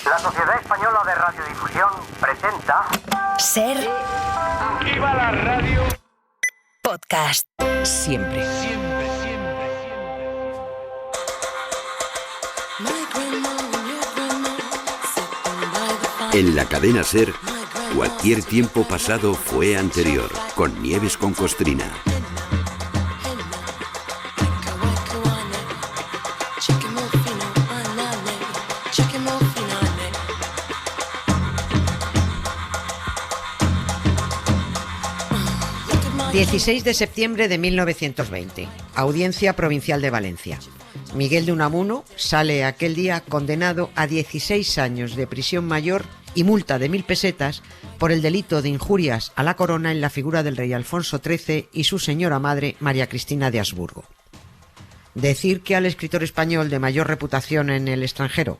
La Sociedad Española de Radiodifusión presenta... Ser... ¡Viva la radio! Podcast. Siempre. En la cadena SER, cualquier tiempo pasado fue anterior, con Nieves con Costrina. ...16 de septiembre de 1920... Audiencia Provincial de Valencia. Miguel de Unamuno sale aquel día condenado a 16 años de prisión mayor y multa de 1.000 pesetas... por el delito de injurias a la corona en la figura del rey Alfonso XIII y su señora madre María Cristina de Habsburgo. Decir que al escritor español de mayor reputación en el extranjero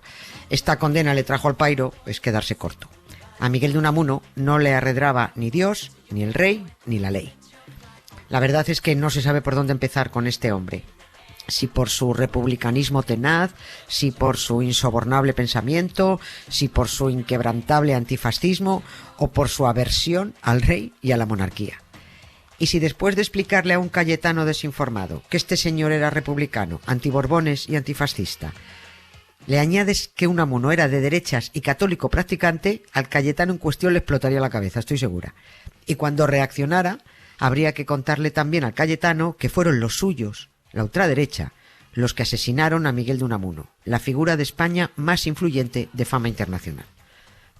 esta condena le trajo al pairo es quedarse corto. A Miguel de Unamuno no le arredraba ni Dios, ni el rey, ni la ley. La verdad es que no se sabe por dónde empezar con este hombre. Si por su republicanismo tenaz, si por su insobornable pensamiento, si por su inquebrantable antifascismo o por su aversión al rey y a la monarquía. Y si después de explicarle a un cayetano desinformado que este señor era republicano, antiborbones y antifascista, le añades que Unamuno era de derechas y católico practicante, al cayetano en cuestión le explotaría la cabeza, estoy segura. Y cuando reaccionara, habría que contarle también al cayetano que fueron los suyos, la ultraderecha, los que asesinaron a Miguel de Unamuno, la figura de España más influyente de fama internacional.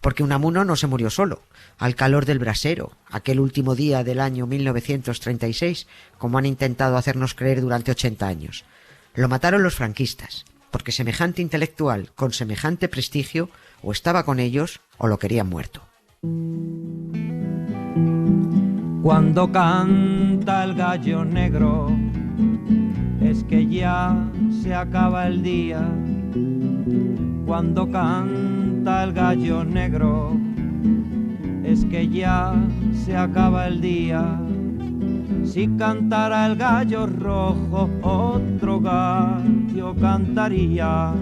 Porque Unamuno no se murió solo, al calor del brasero, aquel último día del año 1936, como han intentado hacernos creer durante 80 años. Lo mataron los franquistas, porque semejante intelectual con semejante prestigio o estaba con ellos o lo querían muerto. Cuando canta el gallo negro, es que ya se acaba el día. Cuando canta el gallo negro, es que ya se acaba el día. Si cantara el gallo rojo, otro gallo cantaría.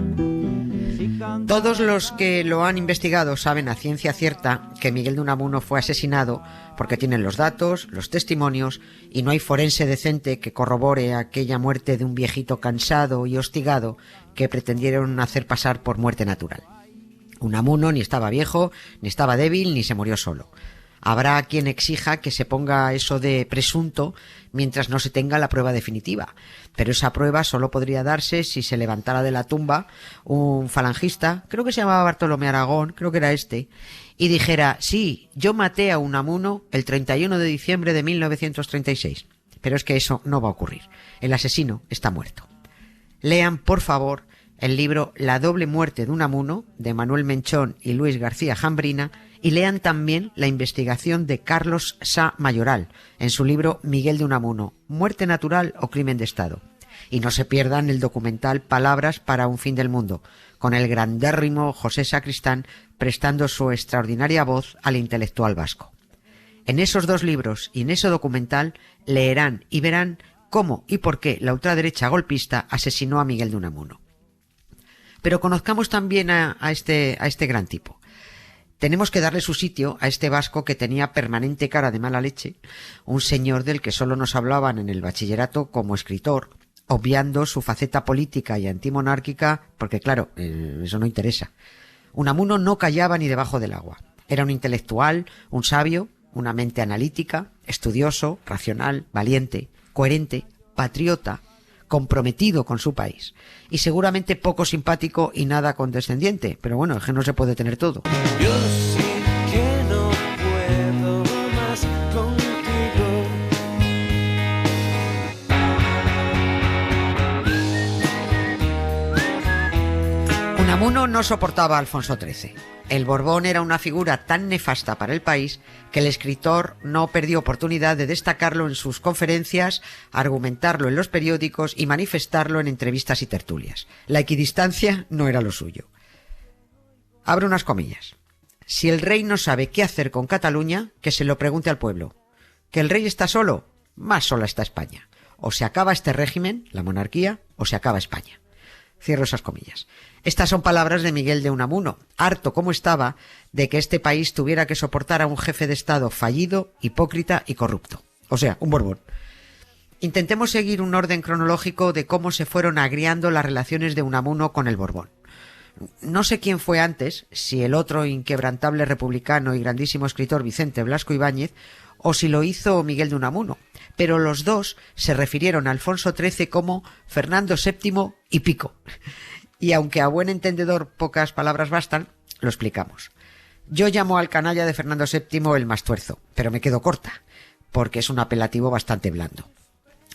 Todos los que lo han investigado saben a ciencia cierta que Miguel de Unamuno fue asesinado porque tienen los datos, los testimonios y no hay forense decente que corrobore aquella muerte de un viejito cansado y hostigado que pretendieron hacer pasar por muerte natural. Unamuno ni estaba viejo, ni estaba débil, ni se murió solo. Habrá quien exija que se ponga eso de presunto mientras no se tenga la prueba definitiva, pero esa prueba solo podría darse si se levantara de la tumba un falangista, creo que se llamaba Bartolomé Aragón, creo que era este, y dijera, sí, yo maté a Unamuno el 31 de diciembre de 1936, pero es que eso no va a ocurrir, el asesino está muerto. Lean, por favor, el libro La doble muerte de Unamuno, de Manuel Menchón y Luis García Jambrina, y lean también la investigación de Carlos Sá Mayoral, en su libro Miguel de Unamuno, ¿muerte natural o crimen de Estado? Y no se pierdan el documental Palabras para un fin del mundo, con el grandérrimo José Sacristán prestando su extraordinaria voz al intelectual vasco. En esos dos libros y en ese documental leerán y verán cómo y por qué la ultraderecha golpista asesinó a Miguel de Unamuno. Pero conozcamos también a este gran tipo. Tenemos que darle su sitio a este vasco que tenía permanente cara de mala leche, un señor del que solo nos hablaban en el bachillerato como escritor, obviando su faceta política y antimonárquica, porque claro, eso no interesa. Unamuno no callaba ni debajo del agua. Era un intelectual, un sabio, una mente analítica, estudioso, racional, valiente, coherente, patriota, comprometido con su país y seguramente poco simpático y nada condescendiente, pero bueno, es que no se puede tener todo. Yo sí que no puedo más contigo. Unamuno no soportaba a Alfonso XIII. El Borbón era una figura tan nefasta para el país que el escritor no perdió oportunidad de destacarlo en sus conferencias, argumentarlo en los periódicos y manifestarlo en entrevistas y tertulias. La equidistancia no era lo suyo. Abro unas comillas. Si el rey no sabe qué hacer con Cataluña, que se lo pregunte al pueblo. ¿Que el rey está solo? Más sola está España. O se acaba este régimen, la monarquía, o se acaba España. Cierro esas comillas. Estas son palabras de Miguel de Unamuno, harto como estaba de que este país tuviera que soportar a un jefe de Estado fallido, hipócrita y corrupto. O sea, un Borbón. Intentemos seguir un orden cronológico de cómo se fueron agriando las relaciones de Unamuno con el Borbón. No sé quién fue antes, si el otro inquebrantable republicano y grandísimo escritor Vicente Blasco Ibáñez, o si lo hizo Miguel de Unamuno, pero los dos se refirieron a Alfonso XIII como Fernando VII y pico. Y aunque a buen entendedor pocas palabras bastan, lo explicamos. Yo llamo al canalla de Fernando VII el Mastuerzo, pero me quedo corta, porque es un apelativo bastante blando.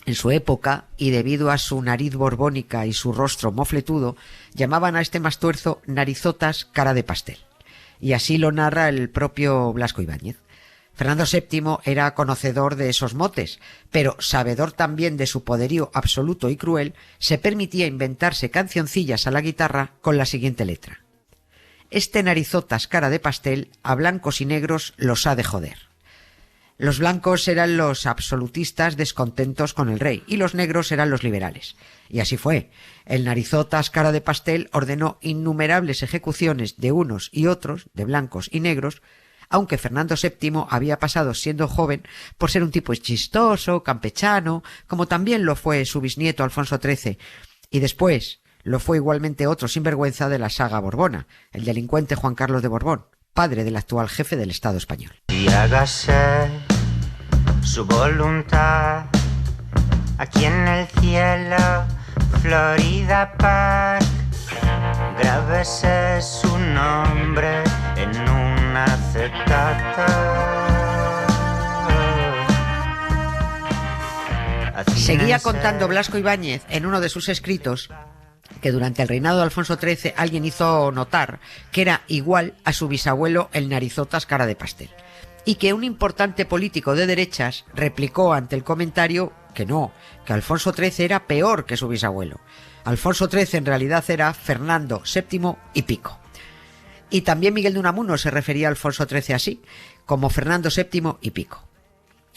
En su época, y debido a su nariz borbónica y su rostro mofletudo, llamaban a este Mastuerzo narizotas cara de pastel. Y así lo narra el propio Blasco Ibáñez. Fernando VII era conocedor de esos motes, pero sabedor también de su poderío absoluto y cruel, se permitía inventarse cancioncillas a la guitarra con la siguiente letra. Este narizotas cara de pastel a blancos y negros los ha de joder. Los blancos eran los absolutistas descontentos con el rey y los negros eran los liberales. Y así fue. El narizotas cara de pastel ordenó innumerables ejecuciones de unos y otros, de blancos y negros, aunque Fernando VII había pasado siendo joven por ser un tipo chistoso, campechano, como también lo fue su bisnieto Alfonso XIII, y después lo fue igualmente otro sinvergüenza de la saga borbona, el delincuente Juan Carlos de Borbón, padre del actual jefe del Estado español. Y hágase su voluntad aquí en el cielo, Florida Park. Grábese su nombre en un acetato. Seguía contando Blasco Ibáñez en uno de sus escritos que durante el reinado de Alfonso XIII alguien hizo notar que era igual a su bisabuelo el narizotas cara de pastel, y que un importante político de derechas replicó ante el comentario que no, que Alfonso XIII era peor que su bisabuelo. Alfonso XIII en realidad era Fernando VII y pico. Y también Miguel de Unamuno se refería a Alfonso XIII así, como Fernando VII y pico.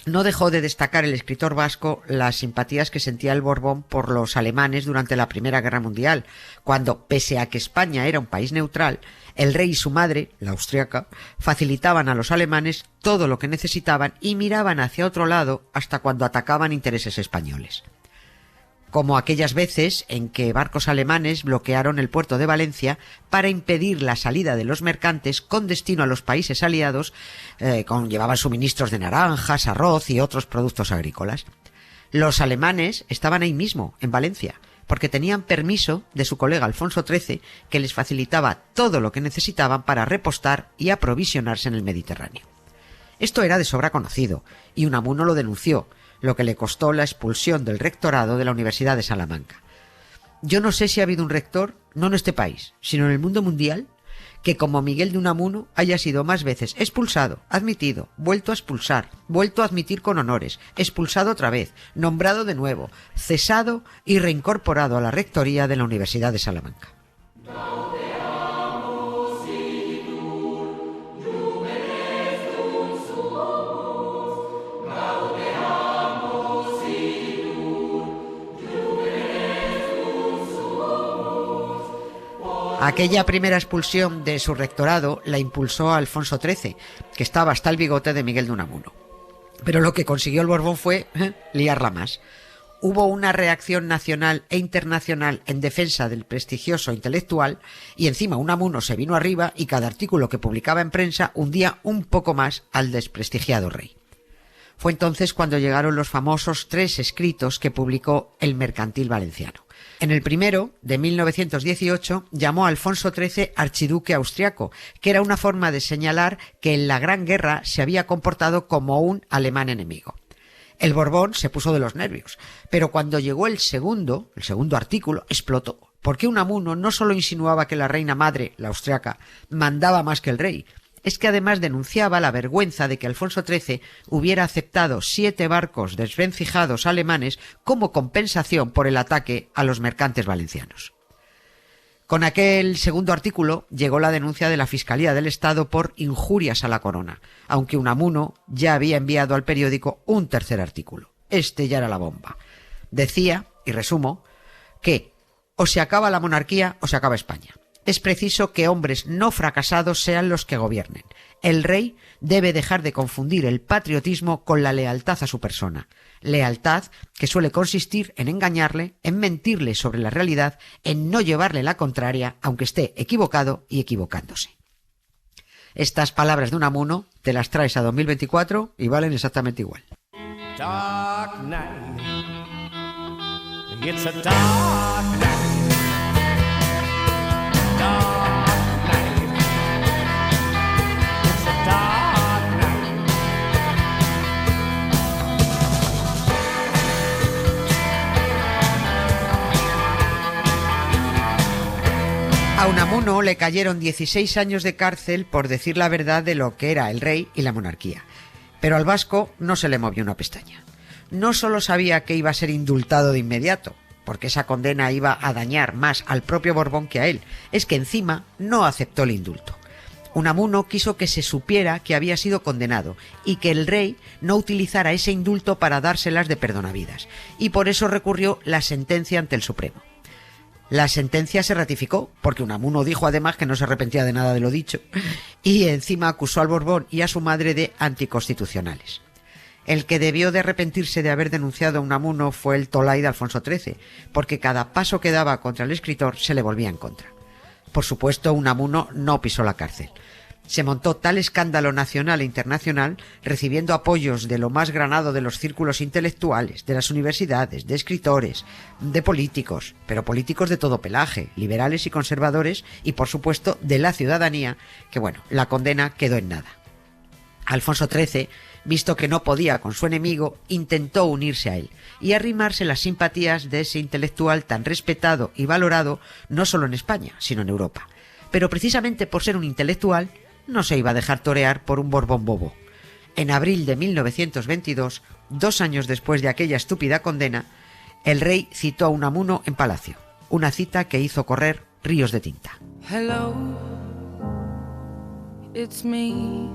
No dejó de destacar el escritor vasco las simpatías que sentía el Borbón por los alemanes durante la Primera Guerra Mundial, cuando, pese a que España era un país neutral, el rey y su madre, la austriaca, facilitaban a los alemanes todo lo que necesitaban y miraban hacia otro lado hasta cuando atacaban intereses españoles. Como aquellas veces en que barcos alemanes bloquearon el puerto de Valencia para impedir la salida de los mercantes con destino a los países aliados, llevaban suministros de naranjas, arroz y otros productos agrícolas. Los alemanes estaban ahí mismo, en Valencia, porque tenían permiso de su colega Alfonso XIII, que les facilitaba todo lo que necesitaban para repostar y aprovisionarse en el Mediterráneo. Esto era de sobra conocido, y Unamuno lo denunció, lo que le costó la expulsión del rectorado de la Universidad de Salamanca. Yo no sé si ha habido un rector, no en este país, sino en el mundo mundial, que como Miguel de Unamuno haya sido más veces expulsado, admitido, vuelto a expulsar, vuelto a admitir con honores, expulsado otra vez, nombrado de nuevo, cesado y reincorporado a la rectoría de la Universidad de Salamanca. Aquella primera expulsión de su rectorado la impulsó a Alfonso XIII, que estaba hasta el bigote de Miguel de Unamuno. Pero lo que consiguió el Borbón fue liarla más. Hubo una reacción nacional e internacional en defensa del prestigioso intelectual y encima Unamuno se vino arriba y cada artículo que publicaba en prensa hundía un poco más al desprestigiado rey. Fue entonces cuando llegaron los famosos 3 escritos que publicó El Mercantil Valenciano. En el primero, de 1918, llamó a Alfonso XIII archiduque austriaco, que era una forma de señalar que en la Gran Guerra se había comportado como un alemán enemigo. El Borbón se puso de los nervios, pero cuando llegó el segundo artículo, explotó, porque Unamuno no solo insinuaba que la reina madre, la austriaca, mandaba más que el rey, es que además denunciaba la vergüenza de que Alfonso XIII hubiera aceptado 7 barcos desvencijados alemanes como compensación por el ataque a los mercantes valencianos. Con aquel segundo artículo llegó la denuncia de la Fiscalía del Estado por injurias a la corona, aunque Unamuno ya había enviado al periódico un tercer artículo. Este ya era la bomba. Decía, y resumo, que o se acaba la monarquía o se acaba España. Es preciso que hombres no fracasados sean los que gobiernen. El rey debe dejar de confundir el patriotismo con la lealtad a su persona. Lealtad que suele consistir en engañarle, en mentirle sobre la realidad, en no llevarle la contraria, aunque esté equivocado y equivocándose. Estas palabras de Unamuno te las traes a 2024 y valen exactamente igual. Dark night. It's a dark night. Dark night. It's a dark night. A Unamuno le cayeron 16 años de cárcel por decir la verdad de lo que era el rey y la monarquía. Pero al vasco no se le movió una pestaña. No solo sabía que iba a ser indultado de inmediato, porque esa condena iba a dañar más al propio Borbón que a él, es que encima no aceptó el indulto. Unamuno quiso que se supiera que había sido condenado y que el rey no utilizara ese indulto para dárselas de perdonavidas, y por eso recurrió la sentencia ante el Supremo. La sentencia se ratificó, porque Unamuno dijo además que no se arrepentía de nada de lo dicho, y encima acusó al Borbón y a su madre de anticonstitucionales. El que debió de arrepentirse de haber denunciado a Unamuno fue el Tolai de Alfonso XIII, porque cada paso que daba contra el escritor se le volvía en contra. Por supuesto, Unamuno no pisó la cárcel. Se montó tal escándalo nacional e internacional, recibiendo apoyos de lo más granado de los círculos intelectuales, de las universidades, de escritores, de políticos, pero políticos de todo pelaje, liberales y conservadores, y por supuesto de la ciudadanía, que bueno, la condena quedó en nada. Alfonso XIII, visto que no podía con su enemigo, intentó unirse a él y arrimarse las simpatías de ese intelectual tan respetado y valorado no solo en España, sino en Europa. Pero precisamente por ser un intelectual, no se iba a dejar torear por un Borbón bobo. En abril de 1922, 2 años después de aquella estúpida condena, el rey citó a Unamuno en palacio, una cita que hizo correr ríos de tinta. Hello, it's me.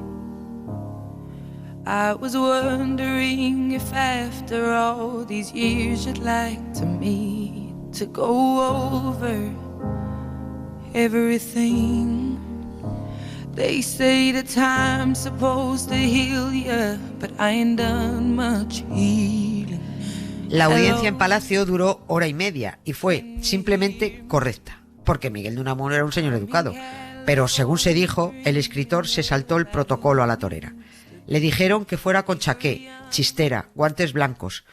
I was wondering if after all these years you'd like to meet, to go over everything. They say the time's supposed to heal ya, but I ain't done much healing. La audiencia en Palacio duró 1h30 y fue simplemente correcta, porque Miguel de Unamuno era un señor educado. Pero según se dijo, el escritor se saltó el protocolo a la torera. Le dijeron que fuera con chaqué, chistera, guantes blancos,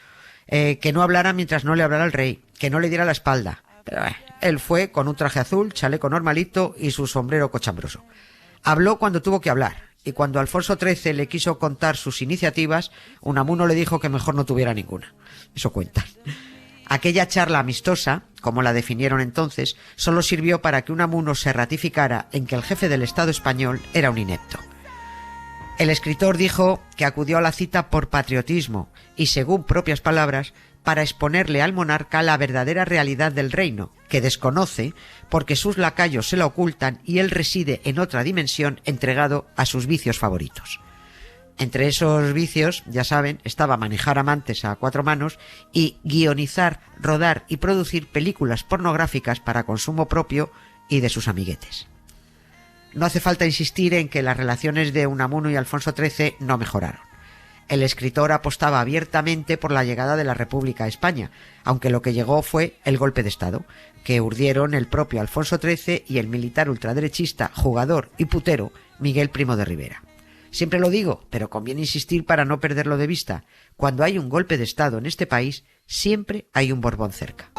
que no hablara mientras no le hablara al rey, que no le diera la espalda. Pero él fue con un traje azul, chaleco normalito y su sombrero cochambroso. Habló cuando tuvo que hablar, y cuando Alfonso XIII le quiso contar sus iniciativas, Unamuno le dijo que mejor no tuviera ninguna. Eso cuentan. Aquella charla amistosa, como la definieron entonces, solo sirvió para que Unamuno se ratificara en que el jefe del Estado español era un inepto. El escritor dijo que acudió a la cita por patriotismo y, según propias palabras, para exponerle al monarca la verdadera realidad del reino, que desconoce porque sus lacayos se la ocultan y él reside en otra dimensión entregado a sus vicios favoritos. Entre esos vicios, ya saben, estaba manejar amantes a 4 manos y guionizar, rodar y producir películas pornográficas para consumo propio y de sus amiguetes. No hace falta insistir en que las relaciones de Unamuno y Alfonso XIII no mejoraron. El escritor apostaba abiertamente por la llegada de la República a España, aunque lo que llegó fue el golpe de Estado, que urdieron el propio Alfonso XIII y el militar ultraderechista, jugador y putero Miguel Primo de Rivera. Siempre lo digo, pero conviene insistir para no perderlo de vista. Cuando hay un golpe de Estado en este país, siempre hay un Borbón cerca.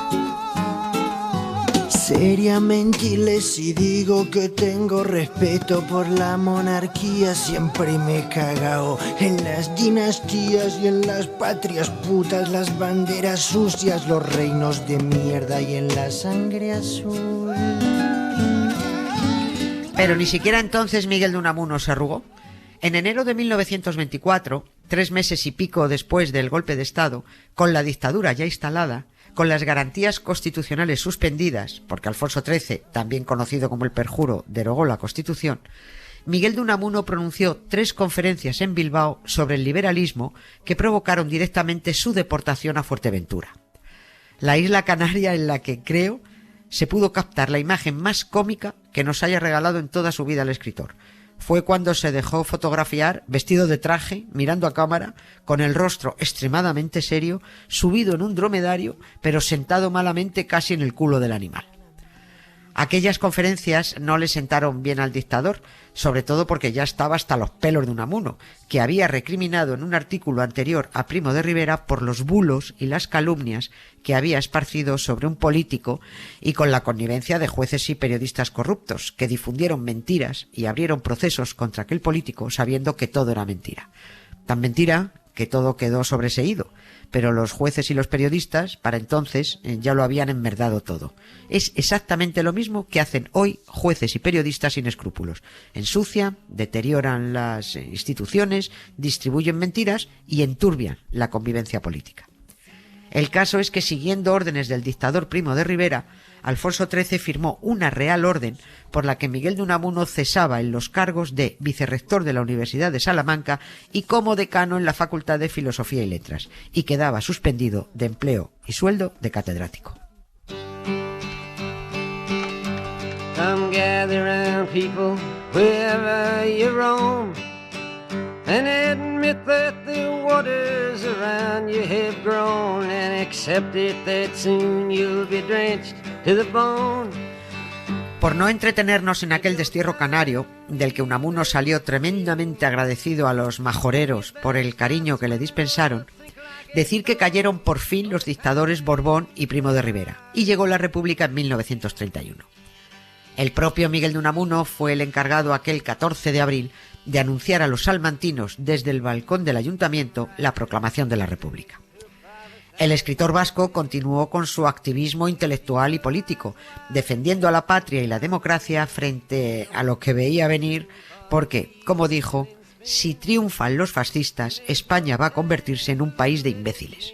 Seriamente les digo que tengo respeto por la monarquía. Siempre me he cagado en las dinastías y en las patrias putas, las banderas sucias, los reinos de mierda y en la sangre azul. Pero ni siquiera entonces Miguel de Unamuno se arrugó. En enero de 1924, 3 meses y pico después del golpe de Estado, con la dictadura ya instalada, con las garantías constitucionales suspendidas, porque Alfonso XIII, también conocido como el Perjuro, derogó la Constitución, Miguel de Unamuno pronunció 3 conferencias en Bilbao sobre el liberalismo que provocaron directamente su deportación a Fuerteventura. La isla canaria en la que, creo, se pudo captar la imagen más cómica que nos haya regalado en toda su vida el escritor. Fue cuando se dejó fotografiar vestido de traje, mirando a cámara, con el rostro extremadamente serio, subido en un dromedario, pero sentado malamente casi en el culo del animal. Aquellas conferencias no le sentaron bien al dictador, sobre todo porque ya estaba hasta los pelos de Unamuno, que había recriminado en un artículo anterior a Primo de Rivera por los bulos y las calumnias que había esparcido sobre un político y con la connivencia de jueces y periodistas corruptos, que difundieron mentiras y abrieron procesos contra aquel político sabiendo que todo era mentira. Tan mentira que todo quedó sobreseído, pero los jueces y los periodistas para entonces ya lo habían enmerdado todo. Es exactamente lo mismo que hacen hoy jueces y periodistas sin escrúpulos. Ensucian, deterioran las instituciones, distribuyen mentiras y enturbian la convivencia política. El caso es que, siguiendo órdenes del dictador Primo de Rivera, Alfonso XIII firmó una real orden por la que Miguel de Unamuno cesaba en los cargos de vicerrector de la Universidad de Salamanca y como decano en la Facultad de Filosofía y Letras, y quedaba suspendido de empleo y sueldo de catedrático. Come gather round, people, wherever you roam, and admit that the waters around you have grown, and accept it that soon you'll be drenched to the bone. Por no entretenernos en aquel destierro canario, del que Unamuno salió tremendamente agradecido a los majoreros por el cariño que le dispensaron, decir que cayeron por fin los dictadores Borbón y Primo de Rivera, y llegó la República en 1931. El propio Miguel de Unamuno fue el encargado aquel 14 de abril de anunciar a los salmantinos desde el balcón del ayuntamiento la proclamación de la República. El escritor vasco continuó con su activismo intelectual y político, defendiendo a la patria y la democracia frente a lo que veía venir, porque, como dijo, si triunfan los fascistas, España va a convertirse en un país de imbéciles.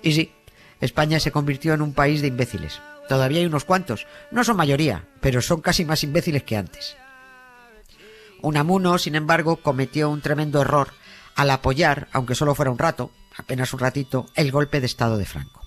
Y sí, España se convirtió en un país de imbéciles. Todavía hay unos cuantos, no son mayoría, pero son casi más imbéciles que antes. Unamuno, sin embargo, cometió un tremendo error al apoyar, aunque solo fuera un rato, apenas un ratito, el golpe de Estado de Franco.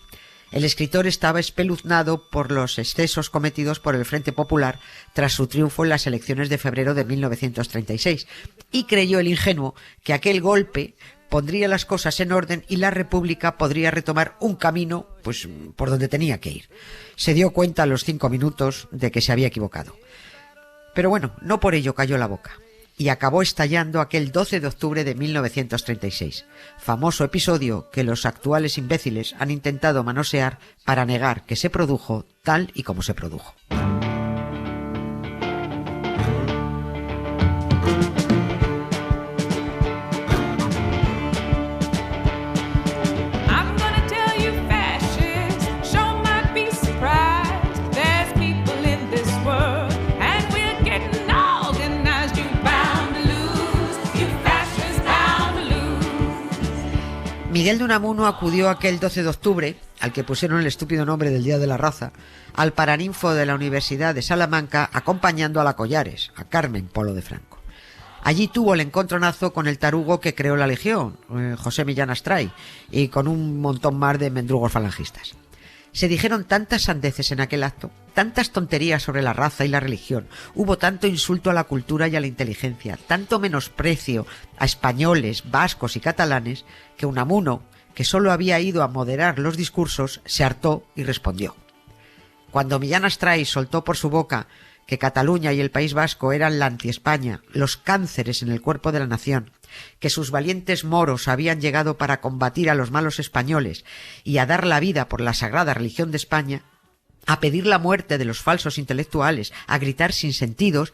El escritor estaba espeluznado por los excesos cometidos por el Frente Popular tras su triunfo en las elecciones de febrero de 1936 y creyó el ingenuo que aquel golpe pondría las cosas en orden y la República podría retomar un camino, pues, por donde tenía que ir. Se dio cuenta a los 5 minutos de que se había equivocado. Pero bueno, no por ello cayó la boca. Y acabó estallando aquel 12 de octubre de 1936, famoso episodio que los actuales imbéciles han intentado manosear para negar que se produjo tal y como se produjo. Miguel de Unamuno acudió aquel 12 de octubre, al que pusieron el estúpido nombre del Día de la Raza, al Paraninfo de la Universidad de Salamanca acompañando a la Collares, a Carmen Polo de Franco. Allí tuvo el encontronazo con el tarugo que creó la Legión, José Millán Astray, y con un montón más de mendrugos falangistas. Se dijeron tantas sandeces en aquel acto, tantas tonterías sobre la raza y la religión, hubo tanto insulto a la cultura y a la inteligencia, tanto menosprecio a españoles, vascos y catalanes, que Unamuno, que solo había ido a moderar los discursos, se hartó y respondió. Cuando Millán Astray soltó por su boca que Cataluña y el País Vasco eran la anti-España, los cánceres en el cuerpo de la nación, que sus valientes moros habían llegado para combatir a los malos españoles y a dar la vida por la sagrada religión de España, a pedir la muerte de los falsos intelectuales, a gritar sin sentidos,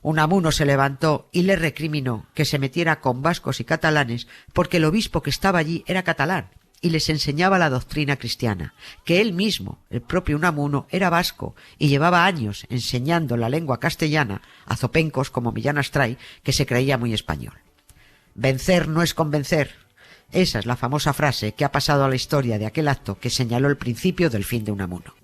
Unamuno se levantó y le recriminó que se metiera con vascos y catalanes porque el obispo que estaba allí era catalán y les enseñaba la doctrina cristiana, que él mismo, el propio Unamuno, era vasco y llevaba años enseñando la lengua castellana a zopencos como Millán Astray, que se creía muy español. Vencer no es convencer. Esa es la famosa frase que ha pasado a la historia de aquel acto que señaló el principio del fin de Unamuno.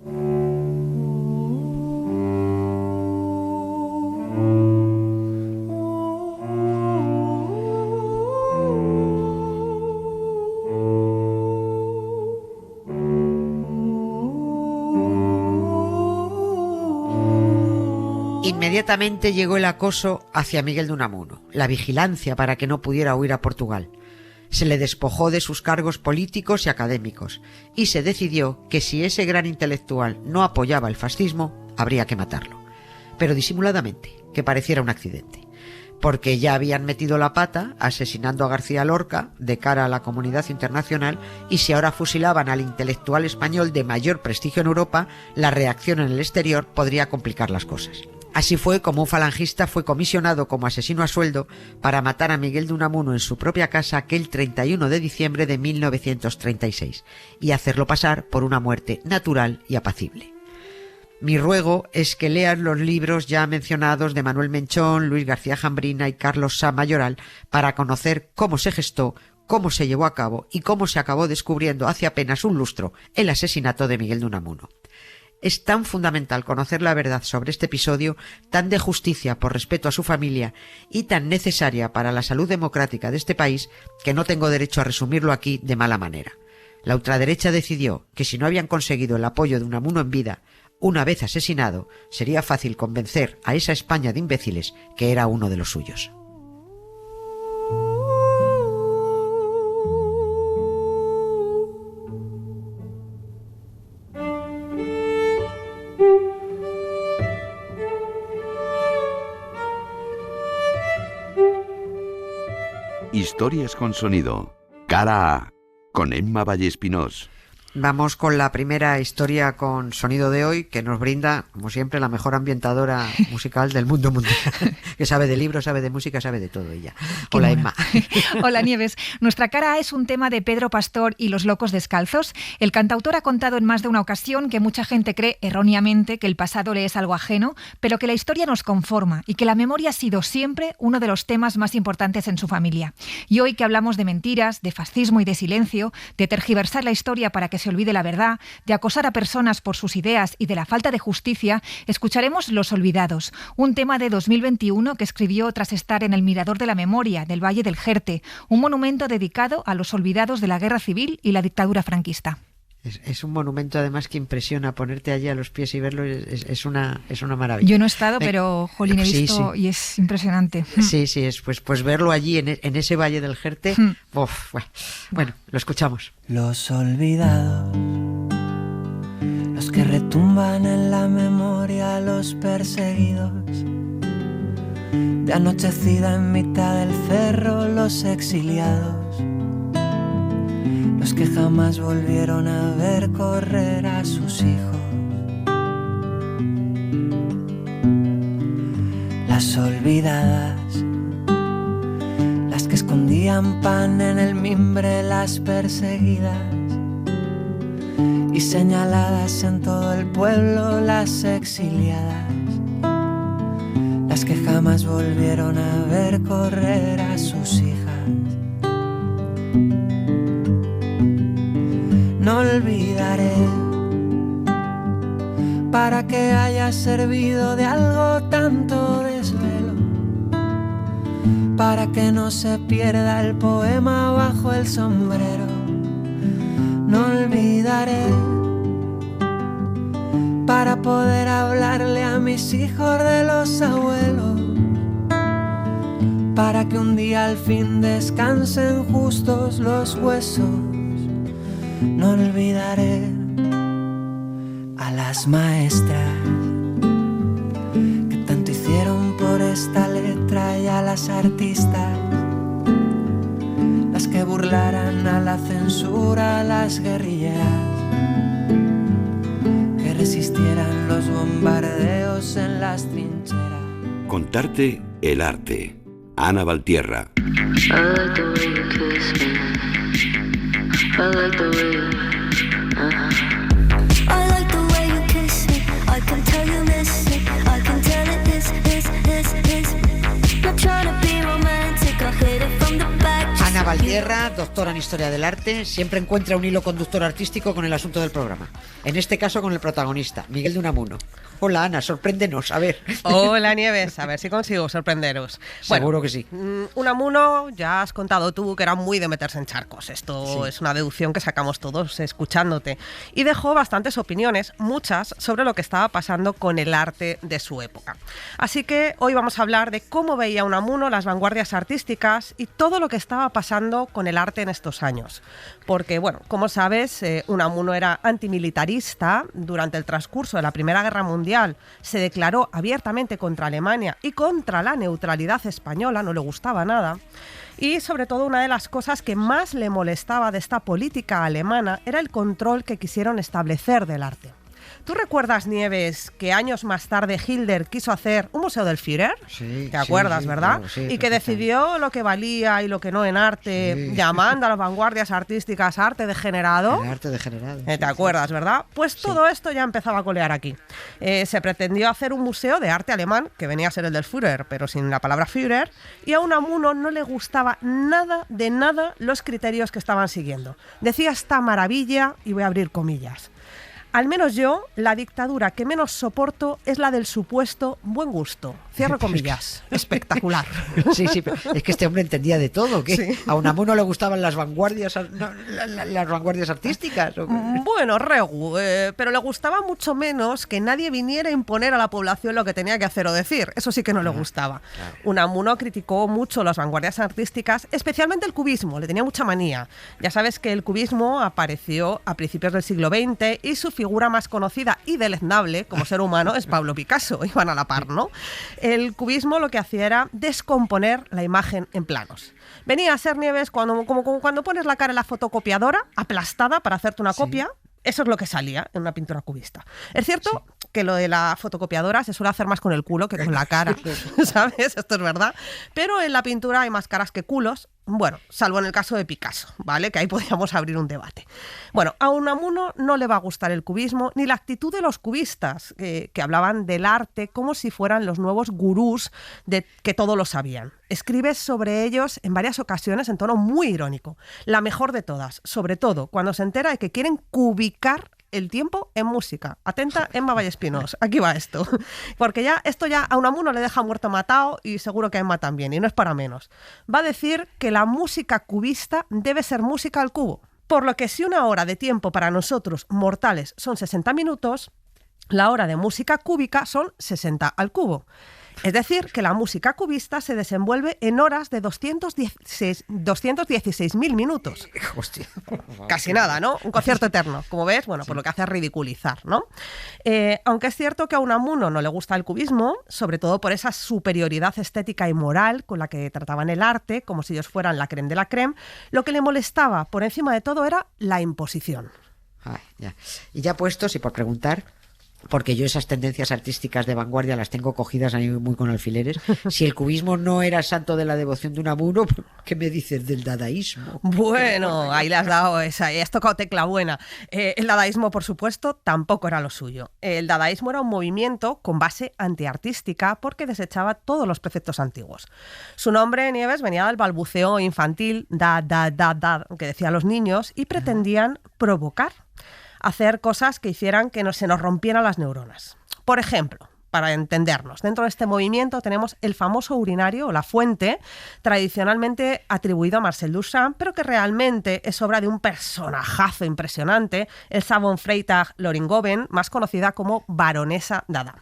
Inmediatamente llegó el acoso hacia Miguel de Unamuno, la vigilancia para que no pudiera huir a Portugal. Se le despojó de sus cargos políticos y académicos y se decidió que si ese gran intelectual no apoyaba el fascismo, habría que matarlo. Pero disimuladamente, que pareciera un accidente. Porque ya habían metido la pata asesinando a García Lorca de cara a la comunidad internacional, y si ahora fusilaban al intelectual español de mayor prestigio en Europa, la reacción en el exterior podría complicar las cosas. Así fue como un falangista fue comisionado como asesino a sueldo para matar a Miguel de Unamuno en su propia casa aquel 31 de diciembre de 1936 y hacerlo pasar por una muerte natural y apacible. Mi ruego es que lean los libros ya mencionados de Manuel Menchón, Luis García Jambrina y Carlos Sá Mayoral para conocer cómo se gestó, cómo se llevó a cabo y cómo se acabó descubriendo hace apenas un lustro el asesinato de Miguel de Unamuno. Es tan fundamental conocer la verdad sobre este episodio, tan de justicia por respeto a su familia y tan necesaria para la salud democrática de este país, que no tengo derecho a resumirlo aquí de mala manera. La ultraderecha decidió que si no habían conseguido el apoyo de Unamuno en vida, una vez asesinado, sería fácil convencer a esa España de imbéciles que era uno de los suyos. Historias con sonido. Cara A, con Emma Vallespinós. Vamos con la primera historia con sonido de hoy, que nos brinda, como siempre, la mejor ambientadora musical del mundo mundial, que sabe de libros, sabe de música, sabe de todo ella. Hola, Emma. Hola, Nieves. Nuestra cara A es un tema de Pedro Pastor y los Locos Descalzos. El cantautor ha contado en más de una ocasión que mucha gente cree erróneamente que el pasado le es algo ajeno, pero que la historia nos conforma y que la memoria ha sido siempre uno de los temas más importantes en su familia. Y hoy que hablamos de mentiras, de fascismo y de silencio, de tergiversar la historia para que se olvide la verdad, de acosar a personas por sus ideas y de la falta de justicia, escucharemos Los Olvidados, un tema de 2021 que escribió tras estar en el Mirador de la Memoria del Valle del Jerte, un monumento dedicado a los olvidados de la Guerra Civil y la dictadura franquista. Es un monumento además que impresiona, ponerte allí a los pies y verlo es una maravilla. Yo no he estado, pero jolín, he visto, sí. Y es impresionante. Sí, pues verlo allí en ese Valle del Jerte, bueno, lo escuchamos. Los olvidados, los que retumban en la memoria, los perseguidos, de anochecida en mitad del cerro, los exiliados, los que jamás volvieron a ver correr a sus hijos. Las olvidadas, las que escondían pan en el mimbre, las perseguidas y señaladas en todo el pueblo, las exiliadas, las que jamás volvieron a ver correr a sus hijas. No olvidaré, para que haya servido de algo tanto desvelo, para que no se pierda el poema bajo el sombrero. No olvidaré, para poder hablarle a mis hijos de los abuelos, para que un día al fin descansen justos los huesos. No olvidaré a las maestras que tanto hicieron por esta letra, y a las artistas, las que burlaran a la censura, a las guerrilleras que resistieran los bombardeos en las trincheras. Contarte el arte. Ana Valtierra. I like the way you, I like the way you kiss me. I can tell you miss it. I can tell it is. Not trying to be romantic. I hit it from the back. Ana Valtierra, doctora en Historia del Arte, siempre encuentra un hilo conductor artístico con el asunto del programa. En este caso con el protagonista, Miguel de Unamuno. Hola Ana, sorpréndenos, a ver. Hola Nieves, a ver si consigo sorprenderos. Seguro que sí. Unamuno, ya has contado tú que era muy de meterse en charcos. Esto es una deducción que sacamos todos escuchándote. Y dejó bastantes opiniones, muchas, sobre lo que estaba pasando con el arte de su época. Así que hoy vamos a hablar de cómo veía Unamuno las vanguardias artísticas y todo lo que estaba pasando con el arte en estos años. Porque, bueno, como sabes, Unamuno era antimilitarista. Durante el transcurso de la Primera Guerra Mundial se declaró abiertamente contra Alemania y contra la neutralidad española, no le gustaba nada. Y sobre todo una de las cosas que más le molestaba de esta política alemana era el control que quisieron establecer del arte. ¿Tú recuerdas, Nieves, que años más tarde Hitler quiso hacer un museo del Führer? Sí. ¿Te acuerdas, verdad? Claro, sí, y que decidió lo que valía y lo que no en arte, llamando a las vanguardias artísticas arte degenerado. El arte degenerado. ¿Te acuerdas, verdad? Pues todo esto ya empezaba a colear aquí. Se pretendió hacer un museo de arte alemán, que venía a ser el del Führer, pero sin la palabra Führer, y a Unamuno no le gustaba nada de nada los criterios que estaban siguiendo. Decía esta maravilla, y voy a abrir comillas: al menos yo, la dictadura que menos soporto es la del supuesto buen gusto. Cierro comillas. Espectacular. Sí, es que este hombre entendía de todo. ¿Qué? Sí. ¿A Unamuno le gustaban las vanguardias, las vanguardias artísticas? ¿O? Bueno, pero le gustaba mucho menos que nadie viniera a imponer a la población lo que tenía que hacer o decir. Eso sí que no le gustaba. Claro. Unamuno criticó mucho las vanguardias artísticas, especialmente el cubismo. Le tenía mucha manía. Ya sabes que el cubismo apareció a principios del siglo XX y su figura más conocida y deleznable como ser humano es Pablo Picasso. Iban a la par, ¿no? El cubismo lo que hacía era descomponer la imagen en planos. Venía a ser, Nieves, como cuando pones la cara en la fotocopiadora, aplastada para hacerte una copia. Eso es lo que salía en una pintura cubista. Es cierto que lo de la fotocopiadora se suele hacer más con el culo que con la cara, ¿sabes? Esto es verdad. Pero en la pintura hay más caras que culos. Bueno, salvo en el caso de Picasso, ¿vale? Que ahí podríamos abrir un debate. Bueno, a Unamuno no le va a gustar el cubismo ni la actitud de los cubistas, que hablaban del arte como si fueran los nuevos gurús de que todo lo sabían. Escribe sobre ellos en varias ocasiones en tono muy irónico. La mejor de todas, sobre todo cuando se entera de que quieren cubicar el tiempo en música. Atenta, Emma Vallespinos. Aquí va esto. Porque esto a Unamuno le deja muerto matado y seguro que a Emma también, y no es para menos. Va a decir que la música cubista debe ser música al cubo. Por lo que si una hora de tiempo para nosotros mortales son 60 minutos, la hora de música cúbica son 60 al cubo. Es decir, que la música cubista se desenvuelve en horas de 216.000 minutos. Hostia. Casi nada, ¿no? Un concierto eterno. Como ves, bueno, pues lo que hace es ridiculizar, ¿no? Aunque es cierto que a Unamuno no le gusta el cubismo, sobre todo por esa superioridad estética y moral con la que trataban el arte, como si ellos fueran la crème de la crème, lo que le molestaba por encima de todo era la imposición. Ya. Y ya puestos, y por preguntar, porque yo esas tendencias artísticas de vanguardia las tengo cogidas ahí muy con alfileres. Si el cubismo no era santo de la devoción de Unamuno, ¿qué me dices del dadaísmo? Bueno, ahí le has dado has tocado tecla buena. El dadaísmo, por supuesto, tampoco era lo suyo. El dadaísmo era un movimiento con base antiartística porque desechaba todos los preceptos antiguos. Su nombre, Nieves, venía del balbuceo infantil, que decían los niños, y pretendían provocar, hacer cosas que hicieran que se nos rompieran las neuronas. Por ejemplo, para entendernos, dentro de este movimiento tenemos el famoso urinario o la fuente, tradicionalmente atribuido a Marcel Duchamp, pero que realmente es obra de un personajazo impresionante, el Savon Freitag Loringoven, más conocida como Baronesa Dada.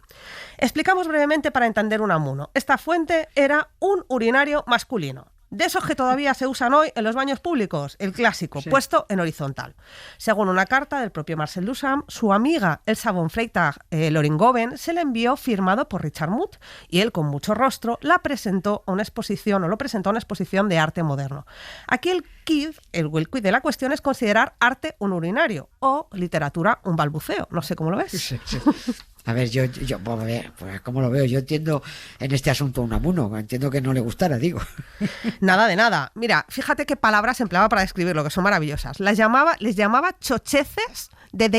Explicamos brevemente para entender Unamuno. Esta fuente era un urinario masculino. De esos que todavía se usan hoy en los baños públicos, el clásico, puesto en horizontal. Según una carta del propio Marcel Duchamp, su amiga Elsa von Freytag Loringoven se le envió firmado por Richard Muth y él, con mucho rostro, lo presentó a una exposición de arte moderno. Aquí el quid de la cuestión es considerar arte un urinario o literatura un balbuceo. No sé cómo lo ves. Sí. A ver, yo pues, ¿cómo lo veo? Yo entiendo en este asunto a Unamuno, entiendo que no le gustara, digo. Nada de nada. Mira, fíjate qué palabras empleaba para describirlo, que son maravillosas. Les llamaba chocheces de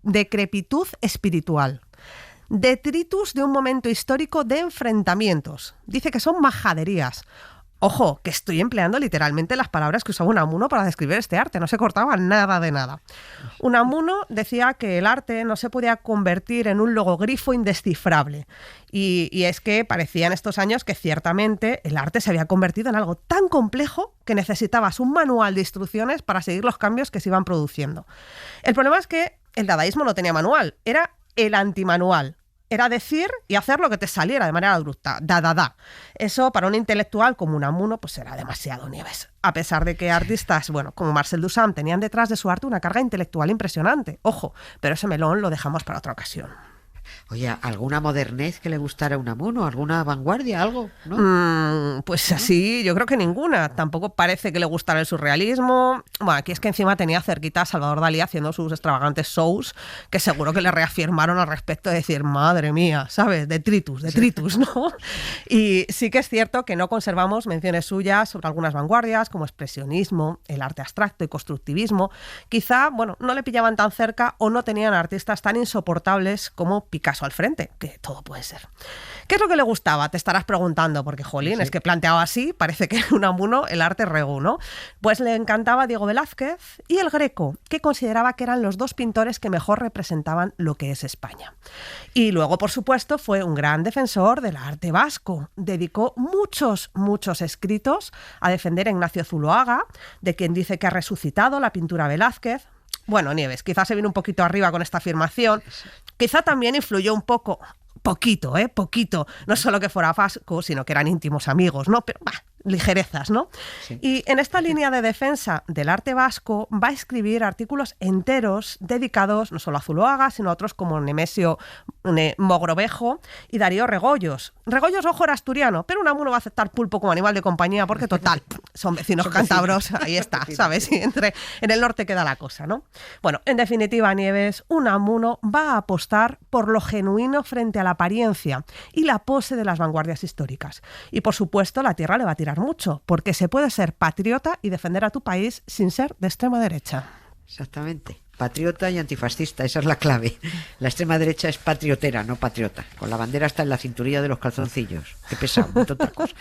decrepitud espiritual. Detritus de un momento histórico de enfrentamientos. Dice que son majaderías. Ojo, que estoy empleando literalmente las palabras que usaba Unamuno para describir este arte, no se cortaba nada de nada. Unamuno decía que el arte no se podía convertir en un logogrifo indescifrable. Y es que parecía en estos años que ciertamente el arte se había convertido en algo tan complejo que necesitabas un manual de instrucciones para seguir los cambios que se iban produciendo. El problema es que el dadaísmo no tenía manual, era el antimanual. Era decir y hacer lo que te saliera de manera abrupta, da. Eso para un intelectual como Unamuno pues era demasiado, Nieves. A pesar de que artistas, como Marcel Duchamp tenían detrás de su arte una carga intelectual impresionante. Ojo, pero ese melón lo dejamos para otra ocasión. Oye, ¿alguna modernez que le gustara a Unamuno? ¿Alguna vanguardia? ¿Algo? ¿No? Pues así, yo creo que ninguna. Tampoco parece que le gustara el surrealismo. Bueno, aquí es que encima tenía cerquita a Salvador Dalí haciendo sus extravagantes shows, que seguro que le reafirmaron al respecto de decir, madre mía, ¿sabes? Detritus, ¿no? Y sí que es cierto que no conservamos menciones suyas sobre algunas vanguardias, como expresionismo, el arte abstracto y constructivismo. Quizá, no le pillaban tan cerca o no tenían artistas tan insoportables como Picasso al frente, que todo puede ser. ¿Qué es lo que le gustaba? Te estarás preguntando, porque jolín, es que planteado así, parece que era Unamuno el arte regu, ¿no? Pues le encantaba Diego Velázquez y el Greco, que consideraba que eran los dos pintores que mejor representaban lo que es España. Y luego, por supuesto, fue un gran defensor del arte vasco. Dedicó muchos escritos a defender a Ignacio Zuloaga, de quien dice que ha resucitado la pintura Velázquez. Bueno, Nieves, quizás se vino un poquito arriba con esta afirmación. Quizá también influyó un poquito, no solo que fuera vasco, sino que eran íntimos amigos, ¿no? Pero, ligerezas, ¿no? Sí. Y en esta línea de defensa del arte vasco va a escribir artículos enteros dedicados no solo a Zuloaga, sino a otros como Nemesio Mogrovejo y Darío Regoyos. Regoyos, ojo, era asturiano, pero Unamuno va a aceptar pulpo como animal de compañía porque, total, son vecinos cántabros, ahí está, ¿sabes? Y en el norte queda la cosa, ¿no? Bueno, en definitiva, Nieves, Unamuno va a apostar por lo genuino frente a la apariencia y la pose de las vanguardias históricas. Y, por supuesto, la tierra le va a tirar mucho, porque se puede ser patriota y defender a tu país sin ser de extrema derecha. Exactamente. Patriota y antifascista, esa es la clave. La extrema derecha es patriotera, no patriota. Con la bandera hasta en la cinturilla de los calzoncillos. Qué pesado, un montón de cosas.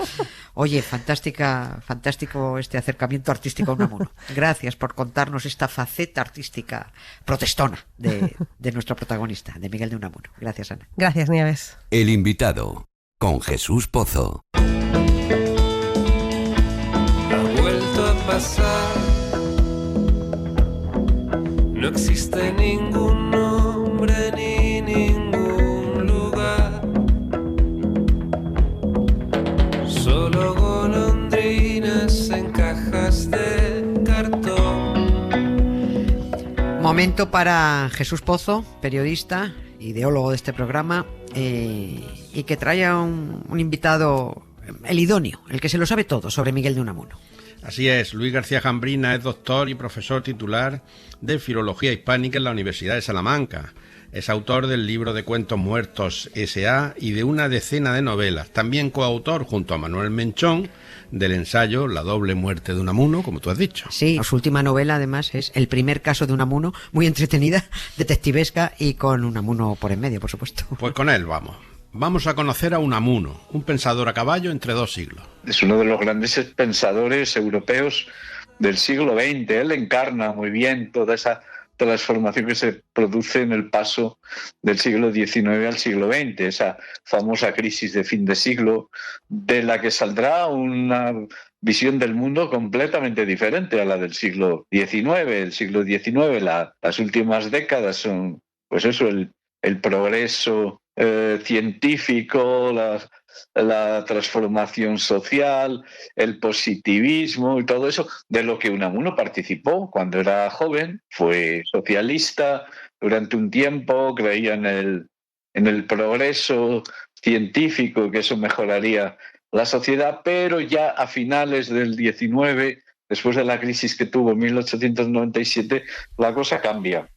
Oye, fantástico este acercamiento artístico a Unamuno. Gracias por contarnos esta faceta artística protestona de nuestro protagonista, de Miguel de Unamuno. Gracias, Ana. Gracias, Nieves. El invitado, con Jesús Pozo. Pasar. No existe ningún nombre ni ningún lugar, solo golondrinas en cajas de cartón. Momento para Jesús Pozo, periodista, ideólogo de este programa, y que trae a un invitado, el idóneo, el que se lo sabe todo sobre Miguel de Unamuno. Así es, Luis García Jambrina es doctor y profesor titular de Filología Hispánica en la Universidad de Salamanca. Es autor del libro de cuentos muertos S.A. y de una decena de novelas. También coautor, junto a Manuel Menchón, del ensayo La doble muerte de Unamuno, como tú has dicho. Sí, su última novela, además, es El primer caso de Unamuno, muy entretenida, detectivesca y con Unamuno por en medio, por supuesto. Pues con él vamos. Vamos a conocer a Unamuno, un pensador a caballo entre dos siglos. Es uno de los grandes pensadores europeos del siglo XX. Él encarna muy bien toda esa transformación que se produce en el paso del siglo XIX al siglo XX, esa famosa crisis de fin de siglo, de la que saldrá una visión del mundo completamente diferente a la del siglo XIX. El siglo XIX, las últimas décadas son, pues eso, el progreso científico, la transformación social, el positivismo y todo eso, de lo que Unamuno participó cuando era joven. Fue socialista durante un tiempo, creía en el progreso científico, que eso mejoraría la sociedad, pero ya a finales del XIX, después de la crisis que tuvo en 1897, la cosa cambia.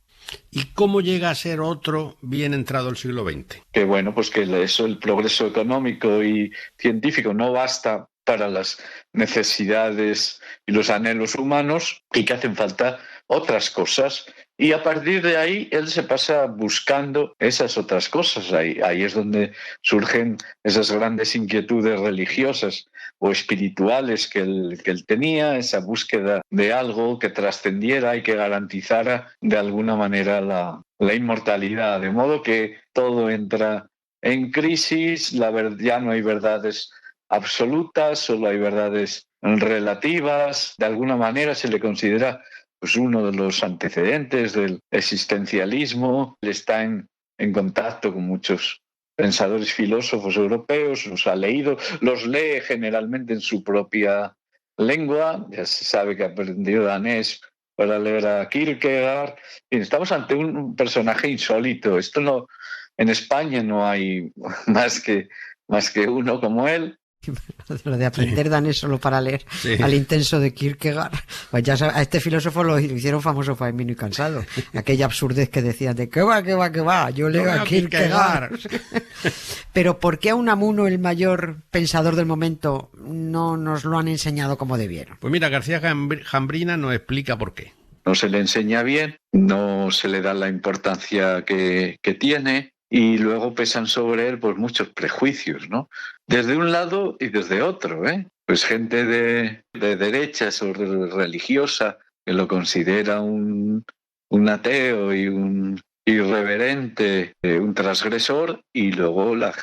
¿Y cómo llega a ser otro bien entrado el siglo XX? Que bueno, pues que el progreso económico y científico no basta para las necesidades y los anhelos humanos y que hacen falta otras cosas. Y a partir de ahí él se pasa buscando esas otras cosas. Ahí es donde surgen esas grandes inquietudes religiosas o espirituales que él tenía, esa búsqueda de algo que trascendiera y que garantizara de alguna manera la inmortalidad. De modo que todo entra en crisis, ya no hay verdades absolutas, solo hay verdades relativas. De alguna manera se le considera pues uno de los antecedentes del existencialismo. Él está en contacto con muchos pensadores filósofos europeos, los ha leído, los lee generalmente en su propia lengua. Ya se sabe que ha aprendido danés para leer a Kierkegaard. Y estamos ante un personaje insólito. En España no hay más que uno como él. Lo de aprender danés solo para leer al intenso de Kierkegaard. Pues ya a este filósofo lo hicieron famoso Faemino y Cansado. Aquella absurdez que decían de que va, yo leo a Kierkegaard. Pero ¿por qué a Unamuno, el mayor pensador del momento, no nos lo han enseñado como debieron? Pues mira, García Jambrina nos explica por qué. No se le enseña bien, no se le da la importancia que tiene. Y luego pesan sobre él pues muchos prejuicios, ¿no? Desde un lado y desde otro, ¿eh? Pues gente de derechas o religiosa que lo considera un ateo y un irreverente, un transgresor, y luego la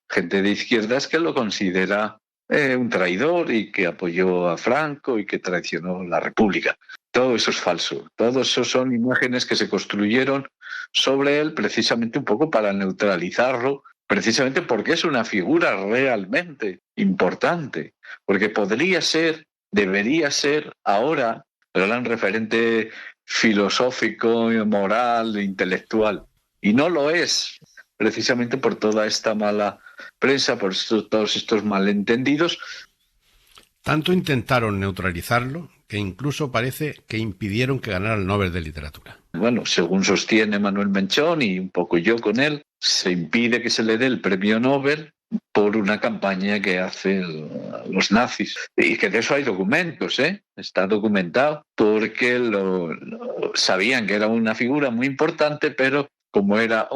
gente de izquierdas que lo considera un traidor y que apoyó a Franco y que traicionó la República. Todo eso es falso. Todo eso son imágenes que se construyeron sobre él precisamente un poco para neutralizarlo, precisamente porque es una figura realmente importante, porque debería ser ahora el gran referente filosófico, moral, intelectual, y no lo es, precisamente por toda esta mala prensa, por todos estos malentendidos. Tanto intentaron neutralizarlo que incluso parece que impidieron que ganara el Nobel de Literatura. Bueno, según sostiene Manuel Menchón y un poco yo con él, se impide que se le dé el premio Nobel por una campaña que hacen los nazis. Y que de eso hay documentos, ¿eh? Está documentado porque sabían que era una figura muy importante, pero como era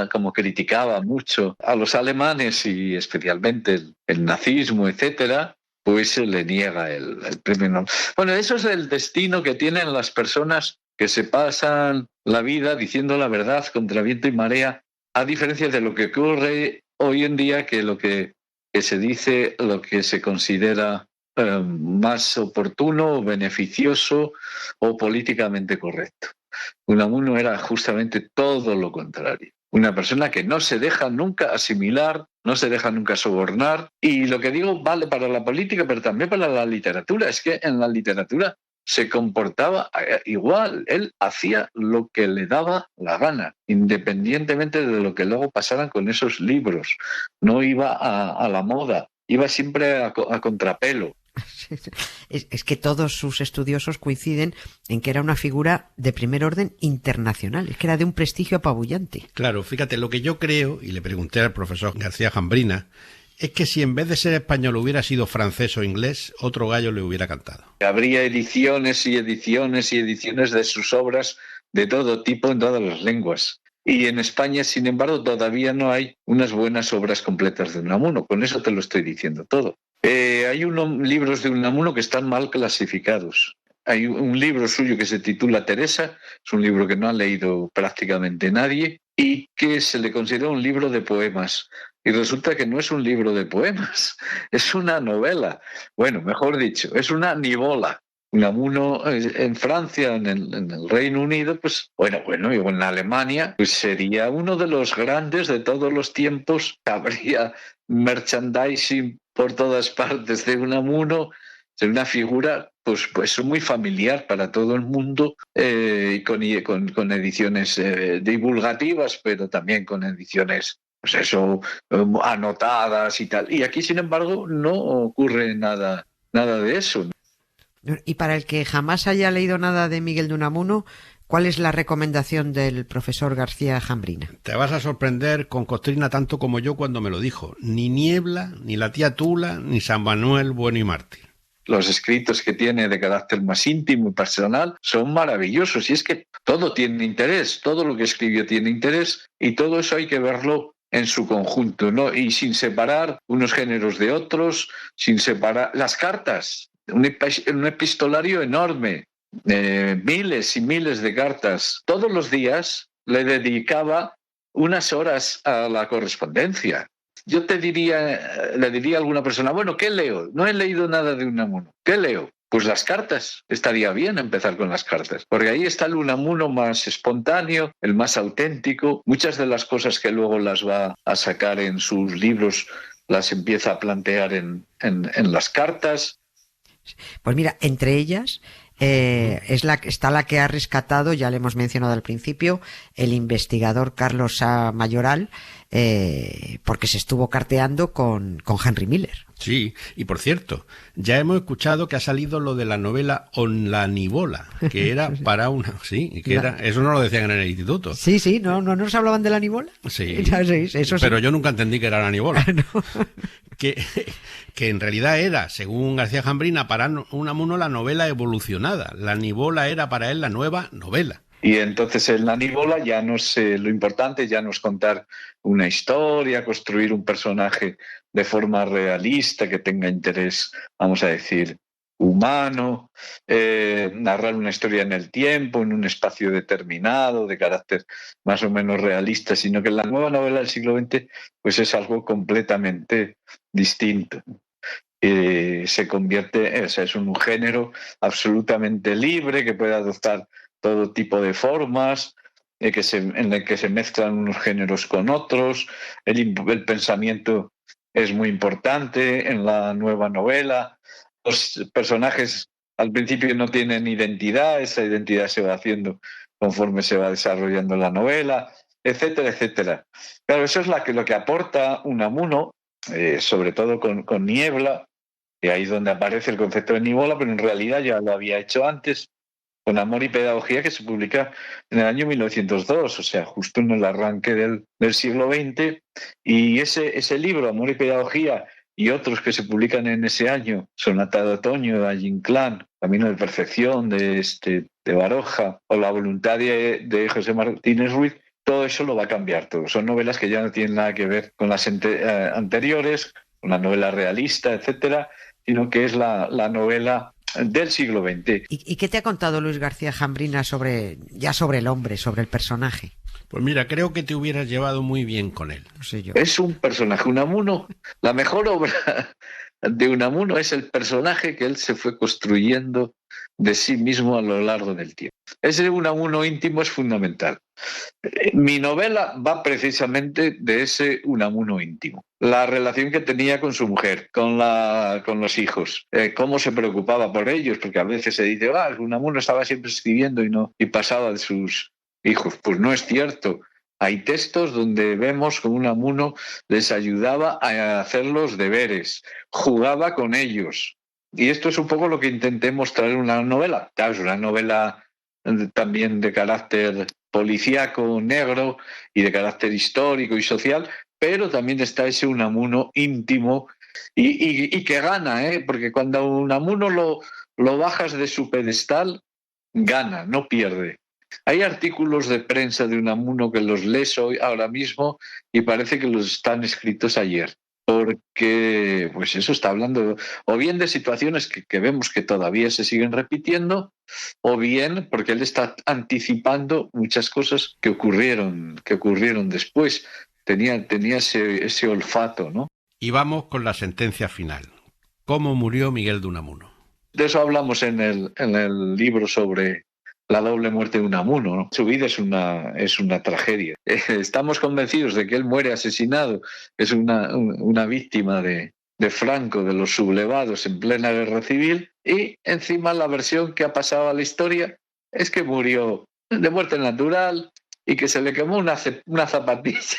como criticaba mucho a los alemanes y especialmente el nazismo, etcétera, pues se le niega el premio Nobel. Bueno, eso es el destino que tienen las personas que se pasan la vida diciendo la verdad contra viento y marea, a diferencia de lo que ocurre hoy en día, que lo que se dice, lo que se considera más oportuno, beneficioso o políticamente correcto. Unamuno era justamente todo lo contrario. Una persona que no se deja nunca asimilar, no se deja nunca sobornar. Y lo que digo vale para la política, pero también para la literatura. Es que en la literatura se comportaba igual. Él hacía lo que le daba la gana, independientemente de lo que luego pasaran con esos libros. No iba a la moda, iba siempre a contrapelo. Es que todos sus estudiosos coinciden en que era una figura de primer orden internacional, es que era de un prestigio apabullante. Claro, fíjate, lo que yo creo, y le pregunté al profesor García Jambrina, es que si en vez de ser español hubiera sido francés o inglés, otro gallo le hubiera cantado. Habría ediciones y ediciones y ediciones de sus obras de todo tipo en todas las lenguas. Y en España, sin embargo, todavía no hay unas buenas obras completas de Unamuno. Con eso te lo estoy diciendo todo. Hay unos libros de Unamuno que están mal clasificados. Hay un libro suyo que se titula Teresa, es un libro que no ha leído prácticamente nadie y que se le considera un libro de poemas. Y resulta que no es un libro de poemas, es una novela. Bueno, mejor dicho, es una nivola. Unamuno en Francia, en el Reino Unido, pues bueno, y en Alemania, pues sería uno de los grandes de todos los tiempos. Habría merchandising por todas partes de Unamuno, sería una figura pues muy familiar para todo el mundo, y con ediciones divulgativas, pero también con ediciones pues eso, anotadas y tal. Y aquí, sin embargo, no ocurre nada de eso. Y para el que jamás haya leído nada de Miguel de Unamuno, ¿cuál es la recomendación del profesor García Jambrina? Te vas a sorprender con Costrina tanto como yo cuando me lo dijo. Ni Niebla, ni la tía Tula, ni San Manuel Bueno y Mártir. los escritos que tiene de carácter más íntimo y personal son maravillosos. Y es que todo tiene interés, todo lo que escribió tiene interés, y todo eso hay que verlo en su conjunto, ¿no? Y sin separar unos géneros de otros, sin separar las cartas, un epistolario enorme, miles y miles de cartas. Todos los días le dedicaba unas horas a la correspondencia. Yo le diría a alguna persona, bueno, ¿qué leo? No he leído nada de Unamuno. ¿Qué leo? Pues las cartas. Estaría bien empezar con las cartas, porque ahí está el Unamuno más espontáneo, el más auténtico. Muchas de las cosas que luego las va a sacar en sus libros las empieza a plantear en las cartas. Pues mira, entre ellas está la que ha rescatado, ya le hemos mencionado al principio, el investigador Carlos A. Mayoral, porque se estuvo carteando con Henry Miller. Sí, y por cierto, ya hemos escuchado que ha salido lo de la novela On la Nivola, que era para una... Sí, que era, eso no lo decían en el instituto. Sí, no nos hablaban de la Nivola. Sí, eso pero sí. yo nunca entendí que era la Nivola. No. Que en realidad era, según García Jambrina, para Unamuno la novela evolucionada. La Nivola era para él la nueva novela. Y entonces en la Nivola ya no sé, lo importante ya no es contar una historia, construir un personaje de forma realista que tenga interés, vamos a decir, humano, narrar una historia en el tiempo, en un espacio determinado, de carácter más o menos realista, sino que la nueva novela del siglo XX pues es algo completamente distinto. Se convierte, es un género absolutamente libre que puede adoptar todo tipo de formas, en el que se mezclan unos géneros con otros. El pensamiento es muy importante en la nueva novela. Los personajes al principio no tienen identidad, esa identidad se va haciendo conforme se va desarrollando la novela, etcétera, etcétera. Claro, eso es lo que aporta Unamuno, sobre todo con Niebla, y ahí es donde aparece el concepto de Nivola, pero en realidad ya lo había hecho antes, con Amor y Pedagogía, que se publica en el año 1902, o sea, justo en el arranque del siglo XX. Y ese libro, Amor y Pedagogía, y otros que se publican en ese año, Sonata de Otoño, de Valle Inclán, Camino de Perfección, de Baroja, o La Voluntad de José Martínez Ruiz, todo eso lo va a cambiar todo. Son novelas que ya no tienen nada que ver con las anteriores, con la novela realista, etcétera, sino que es la novela del siglo XX. ¿Y qué te ha contado Luis García Jambrina sobre el hombre, sobre el personaje? Pues mira, creo que te hubieras llevado muy bien con él. No sé yo. Es un personaje. Unamuno, la mejor obra de Unamuno es el personaje que él se fue construyendo de sí mismo a lo largo del tiempo. Ese Unamuno íntimo es fundamental. Mi novela va precisamente de ese Unamuno íntimo. La relación que tenía con su mujer, con los hijos, cómo se preocupaba por ellos, porque a veces se dice, Unamuno estaba siempre escribiendo y pasaba de sus hijos. Pues no es cierto. Hay textos donde vemos que Unamuno les ayudaba a hacer los deberes, jugaba con ellos. Y esto es un poco lo que intenté mostrar en una novela. Claro, es una novela también de carácter policíaco, negro, y de carácter histórico y social, pero también está ese Unamuno íntimo y que gana, porque cuando Unamuno lo bajas de su pedestal, gana, no pierde. Hay artículos de prensa de Unamuno que los lees hoy, ahora mismo, y parece que los están escritos ayer. Porque, pues eso está hablando o bien de situaciones que vemos que todavía se siguen repitiendo, o bien porque él está anticipando muchas cosas que ocurrieron después. Tenía ese olfato, ¿no? Y vamos con la sentencia final. ¿Cómo murió Miguel de Unamuno? De eso hablamos en el libro sobre la doble muerte de Unamuno, ¿no? Su vida es una tragedia. Estamos convencidos de que él muere asesinado, es una víctima de Franco, de los sublevados en plena guerra civil, y encima la versión que ha pasado a la historia es que murió de muerte natural y que se le quemó una zapatilla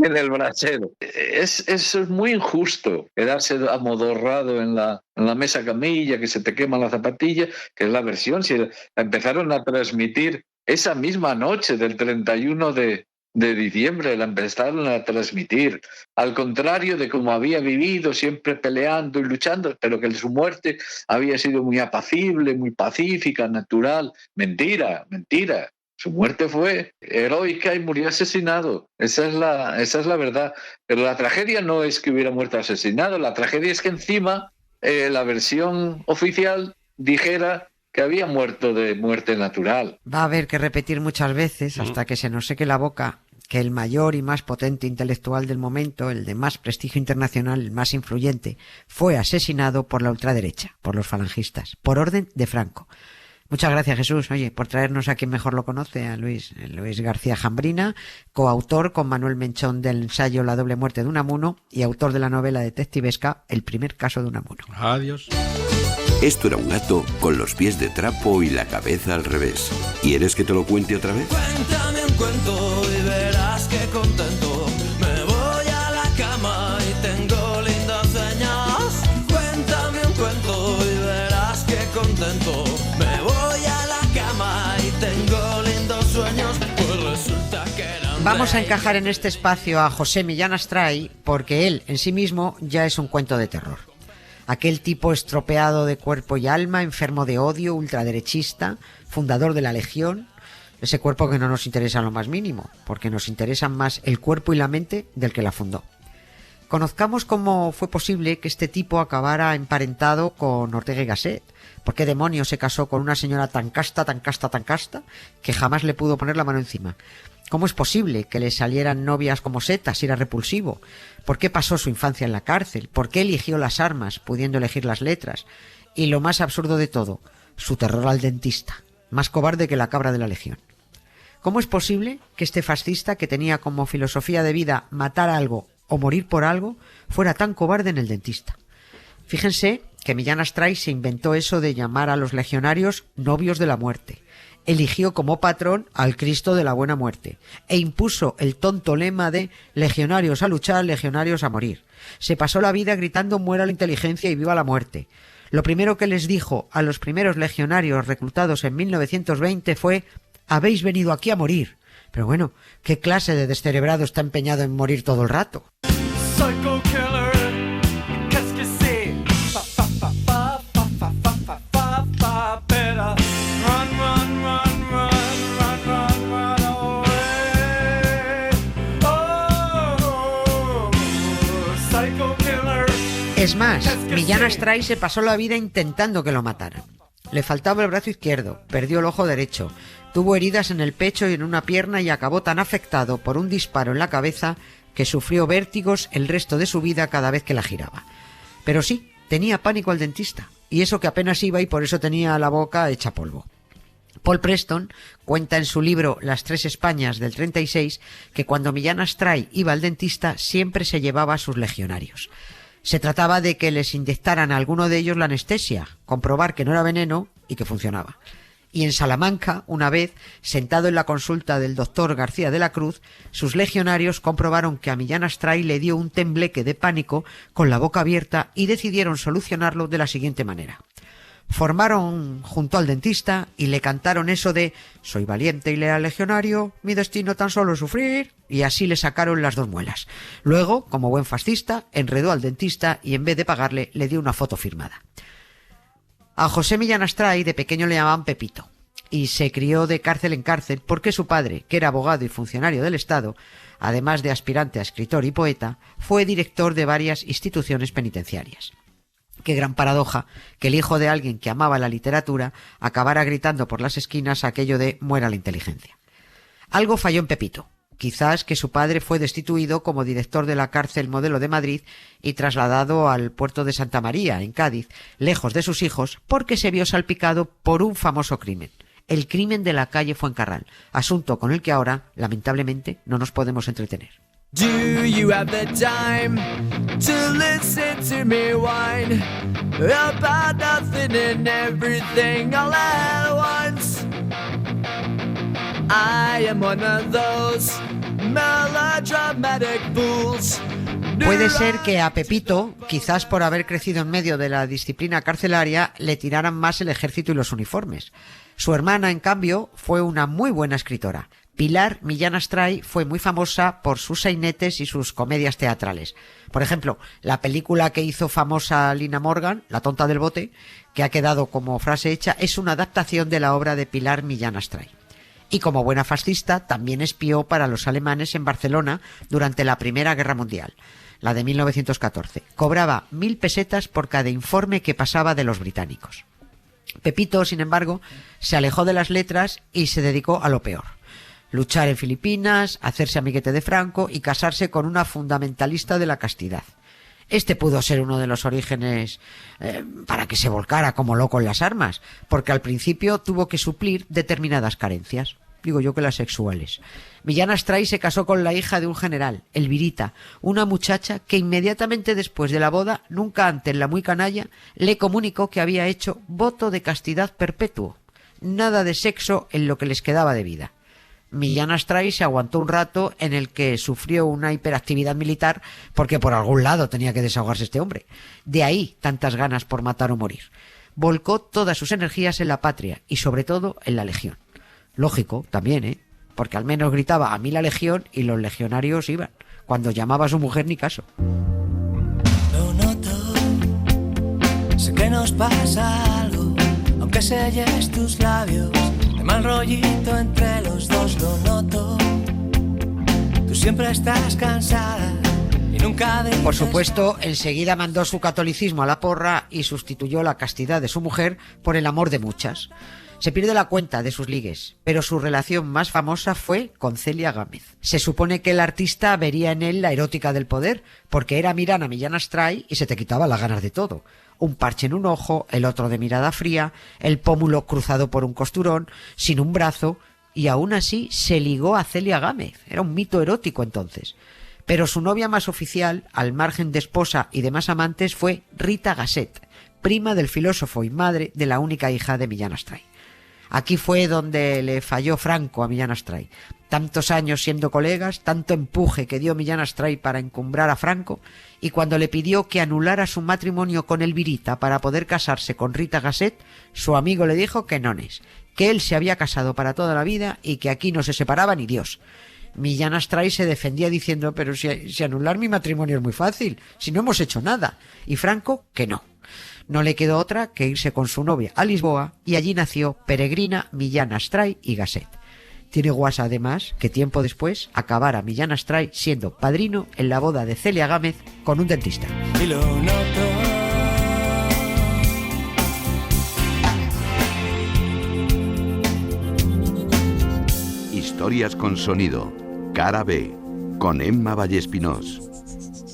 en el brasero. Eso es muy injusto, quedarse amodorrado en la mesa camilla, que se te quema la zapatilla, que es la versión. Si empezaron a transmitir esa misma noche del 31 de de diciembre la empezaron a transmitir, al contrario de como había vivido, siempre peleando y luchando, pero que su muerte había sido muy apacible, muy pacífica, natural. Mentira, mentira. Su muerte fue heroica y murió asesinado. Esa es la verdad. Pero la tragedia no es que hubiera muerto asesinado, la tragedia es que encima la versión oficial dijera que había muerto de muerte natural. Va a haber que repetir muchas veces hasta que se nos seque la boca que el mayor y más potente intelectual del momento, el de más prestigio internacional, el más influyente, fue asesinado por la ultraderecha, por los falangistas, por orden de Franco. Muchas gracias, Jesús, oye, por traernos a quien mejor lo conoce, a Luis García Jambrina, coautor con Manuel Menchón del ensayo La doble muerte de Unamuno y autor de la novela detectivesca El primer caso de Unamuno. Adiós. Esto era un gato con los pies de trapo y la cabeza al revés. ¿Quieres que te lo cuente otra vez? Cuéntame un cuento y verás que contento. Me voy a la cama y tengo lindos sueños. Cuéntame un cuento y verás que contento. Me voy a la cama y tengo lindos sueños. Pues resulta que eran... Vamos a encajar en este espacio a José Millán Astray porque él en sí mismo ya es un cuento de terror. Aquel tipo estropeado de cuerpo y alma, enfermo de odio, ultraderechista, fundador de la Legión, ese cuerpo que no nos interesa lo más mínimo, porque nos interesan más el cuerpo y la mente del que la fundó. Conozcamos cómo fue posible que este tipo acabara emparentado con Ortega y Gasset. ¿Por qué demonios se casó con una señora tan casta, que jamás le pudo poner la mano encima? ¿Cómo es posible que le salieran novias como setas y era repulsivo? ¿Por qué pasó su infancia en la cárcel? ¿Por qué eligió las armas, pudiendo elegir las letras? Y lo más absurdo de todo, su terror al dentista, más cobarde que la cabra de la Legión. ¿Cómo es posible que este fascista, que tenía como filosofía de vida matar algo o morir por algo, fuera tan cobarde en el dentista? Fíjense que Millán Astray se inventó eso de llamar a los legionarios novios de la muerte. Eligió como patrón al Cristo de la Buena Muerte e impuso el tonto lema de legionarios a luchar, legionarios a morir. Se pasó la vida gritando muera la inteligencia y viva la muerte. Lo primero que les dijo a los primeros legionarios reclutados en 1920 fue: habéis venido aquí a morir. Pero bueno, ¿qué clase de descerebrado está empeñado en morir todo el rato? Psycho killer, qu'est-ce que c'est? Fa fa fa fa fa fa fa fa fa fa better run run run run run run run away. Oh, psycho killer. Es más, Millán Astray se pasó la vida intentando que lo mataran. Le faltaba el brazo izquierdo, perdió el ojo derecho, tuvo heridas en el pecho y en una pierna y acabó tan afectado por un disparo en la cabeza que sufrió vértigos el resto de su vida cada vez que la giraba. Pero sí, tenía pánico al dentista, y eso que apenas iba y por eso tenía la boca hecha polvo. Paul Preston cuenta en su libro Las Tres Españas del 36 que cuando Millán Astray iba al dentista siempre se llevaba a sus legionarios. Se trataba de que les inyectaran a alguno de ellos la anestesia, comprobar que no era veneno y que funcionaba. Y en Salamanca, una vez, sentado en la consulta del doctor García de la Cruz, sus legionarios comprobaron que a Millán Astray le dio un tembleque de pánico con la boca abierta y decidieron solucionarlo de la siguiente manera. Formaron junto al dentista y le cantaron eso de «Soy valiente y leal legionario, mi destino tan solo es sufrir», y así le sacaron las 2 muelas. Luego, como buen fascista, enredó al dentista y en vez de pagarle le dio una foto firmada. A José Millán Astray de pequeño le llamaban Pepito y se crió de cárcel en cárcel porque su padre, que era abogado y funcionario del Estado, además de aspirante a escritor y poeta, fue director de varias instituciones penitenciarias. Qué gran paradoja que el hijo de alguien que amaba la literatura acabara gritando por las esquinas aquello de «muera la inteligencia». Algo falló en Pepito. Quizás que su padre fue destituido como director de la cárcel Modelo de Madrid y trasladado al puerto de Santa María, en Cádiz, lejos de sus hijos, porque se vio salpicado por un famoso crimen. El crimen de la calle Fuencarral, asunto con el que ahora, lamentablemente, no nos podemos entretener. Do you have the time to listen to me whine about nothing and everything all at once? I am one of those melodramatic fools. Puede ser que a Pepito, quizás por haber crecido en medio de la disciplina carcelaria, le tiraran más el ejército y los uniformes. Su hermana, en cambio, fue una muy buena escritora. Pilar Millán Astray fue muy famosa por sus sainetes y sus comedias teatrales. Por ejemplo, la película que hizo famosa Lina Morgan, La tonta del bote, que ha quedado como frase hecha, es una adaptación de la obra de Pilar Millán Astray. Y como buena fascista, también espió para los alemanes en Barcelona durante la Primera Guerra Mundial, la de 1914. Cobraba 1.000 pesetas por cada informe que pasaba de los británicos. Pepito, sin embargo, se alejó de las letras y se dedicó a lo peor. Luchar en Filipinas, hacerse amiguete de Franco y casarse con una fundamentalista de la castidad. Este pudo ser uno de los orígenes para que se volcara como loco en las armas, porque al principio tuvo que suplir determinadas carencias, digo yo que las sexuales. Millán Astray se casó con la hija de un general, Elvirita, una muchacha que inmediatamente después de la boda, nunca antes la muy canalla, le comunicó que había hecho voto de castidad perpetuo. Nada de sexo en lo que les quedaba de vida. Millán Astray se aguantó un rato en el que sufrió una hiperactividad militar porque por algún lado tenía que desahogarse este hombre. De ahí tantas ganas por matar o morir. Volcó todas sus energías en la patria y sobre todo en la legión. Lógico, también, porque al menos gritaba a mí la legión y los legionarios iban. Cuando llamaba a su mujer ni caso. Lo noto, sé que nos pasa algo, aunque selles tus labios. Mal rollito entre los dos, lo noto. Tú siempre estás cansada y nunca dices... Por supuesto, enseguida mandó su catolicismo a la porra y sustituyó la castidad de su mujer por el amor de muchas. Se pierde la cuenta de sus ligues, pero su relación más famosa fue con Celia Gámez. Se supone que el artista vería en él la erótica del poder, porque era mirar a Millán Astray y se te quitaba las ganas de todo. Un parche en un ojo, el otro de mirada fría, el pómulo cruzado por un costurón, sin un brazo, y aún así se ligó a Celia Gámez. Era un mito erótico entonces. Pero su novia más oficial, al margen de esposa y demás amantes, fue Rita Gasset, prima del filósofo y madre de la única hija de Millán Astray. Aquí fue donde le falló Franco a Millán Astray. Tantos años siendo colegas, tanto empuje que dio Millán Astray para encumbrar a Franco, y cuando le pidió que anulara su matrimonio con Elvirita para poder casarse con Rita Gasset, su amigo le dijo que nones, que él se había casado para toda la vida y que aquí no se separaba ni Dios. Millán Astray se defendía diciendo, pero si anular mi matrimonio es muy fácil, si no hemos hecho nada, y Franco que no. No le quedó otra que irse con su novia a Lisboa y allí nació Peregrina Millán Astray y Gasset. Tiene guasa además que tiempo después acabara Millán Astray siendo padrino en la boda de Celia Gámez con un dentista. Y lo noto. Historias con sonido. Cara B. Con Emma Vallespinós.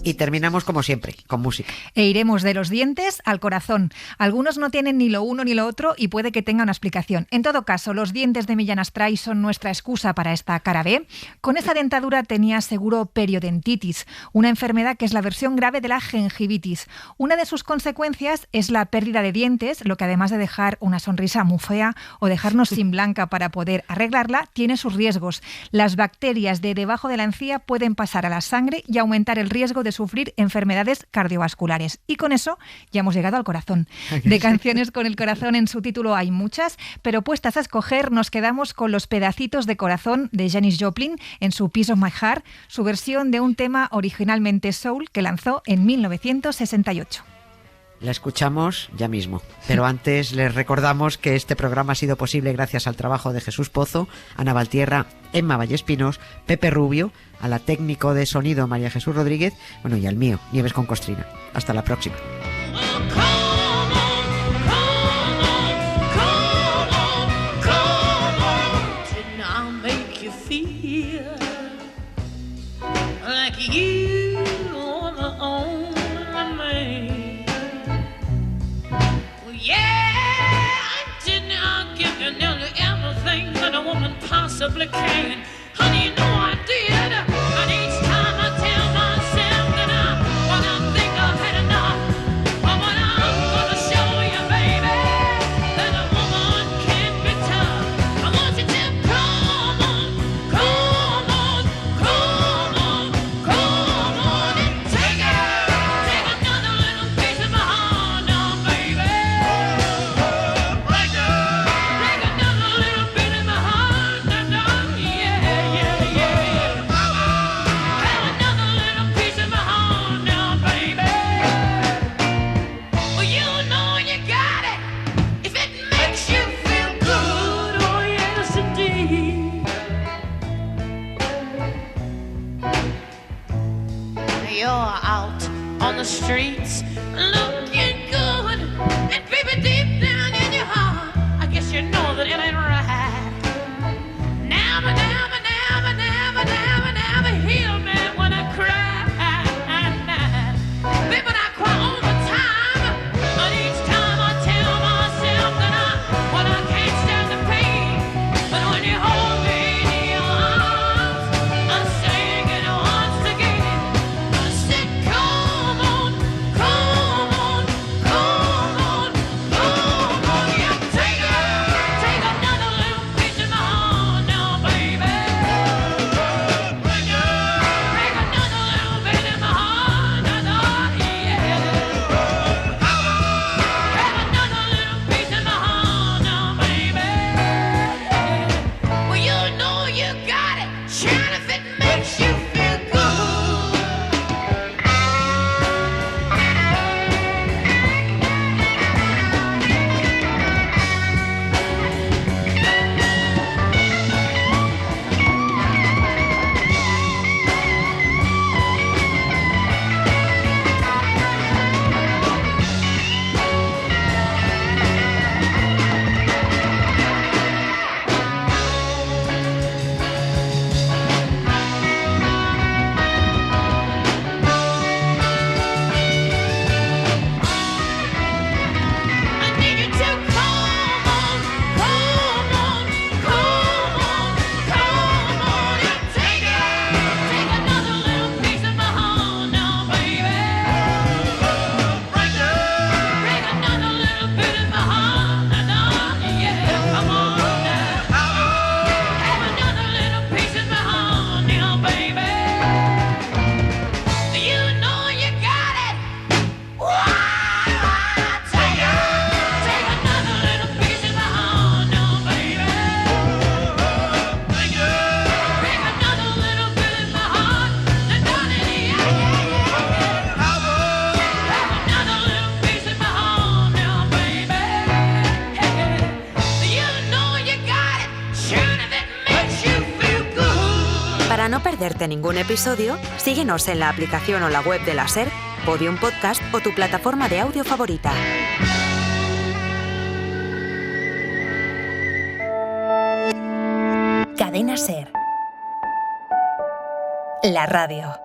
Y terminamos como siempre, con música. E iremos de los dientes al corazón. Algunos no tienen ni lo uno ni lo otro y puede que tenga una explicación. En todo caso, los dientes de Millán Astray son nuestra excusa para esta cara B. Con esa dentadura tenía seguro periodontitis, una enfermedad que es la versión grave de la gingivitis. Una de sus consecuencias es la pérdida de dientes, lo que además de dejar una sonrisa muy fea o dejarnos sin blanca para poder arreglarla, tiene sus riesgos. Las bacterias de debajo de la encía pueden pasar a la sangre y aumentar el riesgo de sufrir enfermedades cardiovasculares. Y con eso ya hemos llegado al corazón. De canciones con el corazón en su título hay muchas, pero puestas a escoger nos quedamos con Los pedacitos de corazón de Janis Joplin en su Piece of My Heart, su versión de un tema originalmente soul que lanzó en 1968. La escuchamos ya mismo, pero antes les recordamos que este programa ha sido posible gracias al trabajo de Jesús Pozo, Ana Valtierra, Emma Vallespinós, Pepe Rubio, a la técnico de sonido María Jesús Rodríguez, bueno, y al mío, Nieves con Costrina. Hasta la próxima. Possibly can. Honey, you know I did. And each time I tell myself that when I think I've had enough, but when I'm gonna show you, baby, that a woman can be tough. I want you to come on, come on, come on, come on and take another little piece of my heart now, baby. Break another little bit of my heart. Yeah. perderte ningún episodio, síguenos en la aplicación o la web de la SER, Podium Podcast o tu plataforma de audio favorita. Cadena SER. La radio.